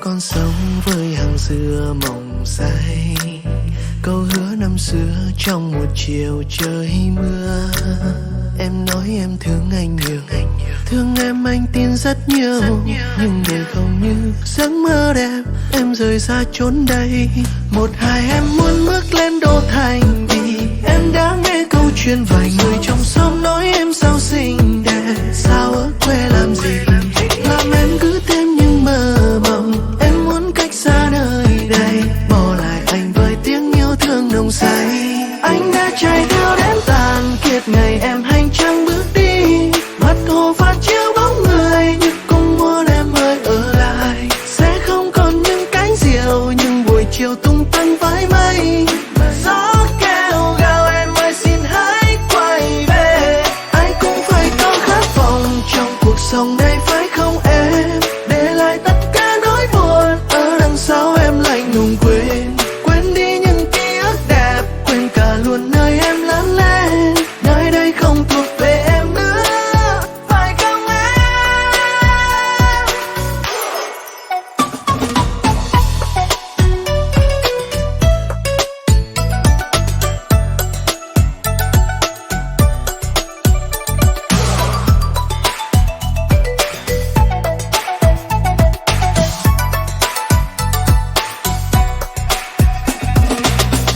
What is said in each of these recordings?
con sống với hàng dừa mộng say, câu hứa năm xưa trong một chiều trời mưa. Em nói em thương anh nhiều, thương em anh tin rất nhiều, nhưng để không như giấc mơ đẹp em rời xa chốn đây. Một hai em muốn bước lên đô thành, vì em đã nghe câu chuyện vài người trong xóm nói em sao xinh đẹp, sao ở quê làm gì làm em cứ thêm những mơ mộng. Em muốn cách xa nơi đây, bỏ lại anh với tiếng yêu thương nồng say. Anh đã chạy theo đến tàn kiệt ngày em hành trang bước đi, mặt hồ phản chiếu bóng người nhưng cũng muốn em ơi ở lại. Sẽ không còn những cánh diều nhưng buổi chiều tung tăng với mây. Gió kêu gào em ơi xin hãy quay về, ai cũng phải có khát vọng trong cuộc sống này phải không em? Để lại tất cả nỗi buồn ở đằng sau em lạnh lùng quên, quên đi những ký ức đẹp, quên cả luôn nơi em lớn lên. Nơi đây không thuộc về em nữa, phải không em?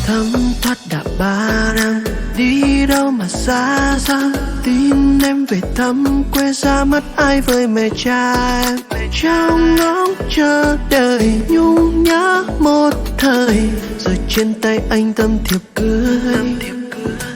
Thấm thoát đã 3 năm, đi đâu mà xa xa. Tin em về thăm quê ra mắt ai với mẹ cha em. Trong ngóng chờ đợi nhung nhớ một thời, rồi trên tay anh tấm thiệp cưới.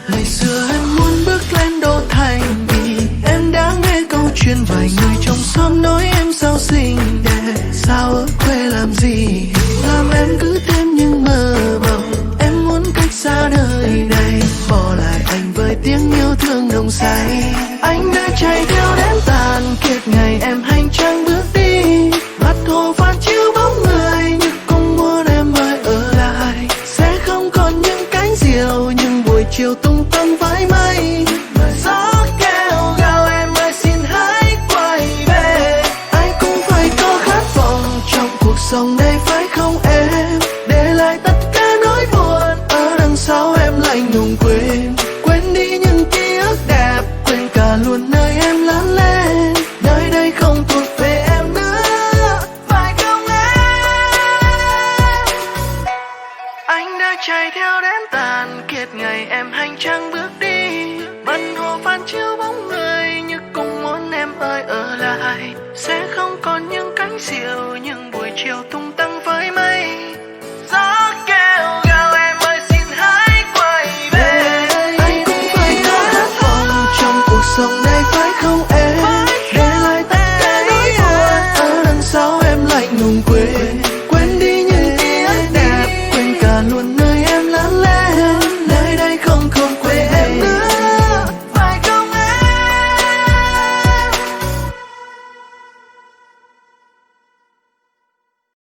Ngày xưa em muốn bước lên đô thành, vì em đã nghe câu chuyện vài người trong xóm nói em sao xinh đẹp, sao ở quê làm gì làm em cứ thêm những mơ mộng. Em muốn cách xa nơi này, bỏ lại anh với tiếng yêu thương nồng say. Anh đã chạy theo đến tàn kiệt ngày em hành trang bước đi, mặt hồ phản chiếu bóng người nhưng cũng muốn em ơi ở lại. Sẽ không còn những cánh diều nhưng buổi chiều tung tăng với mây. Gió kêu gào em ơi xin hãy quay về, ai cũng phải có khát vọng trong cuộc sống này phải không em? Để lại tất cả nỗi buồn ở đằng sau em lạnh lùng quên, quên đi những ký ức đẹp, quên cả luôn nơi em lớn lên. Nơi đây không thuộc về em nữa, phải không em? Anh đã chạy theo đến tàn kiệt ngày em hành trang bước đi, mặt hồ phản chiếu bóng người nhưng cũng muốn em ơi ở lại. Sẽ không còn những cánh diều nhưng buổi chiều tung tăng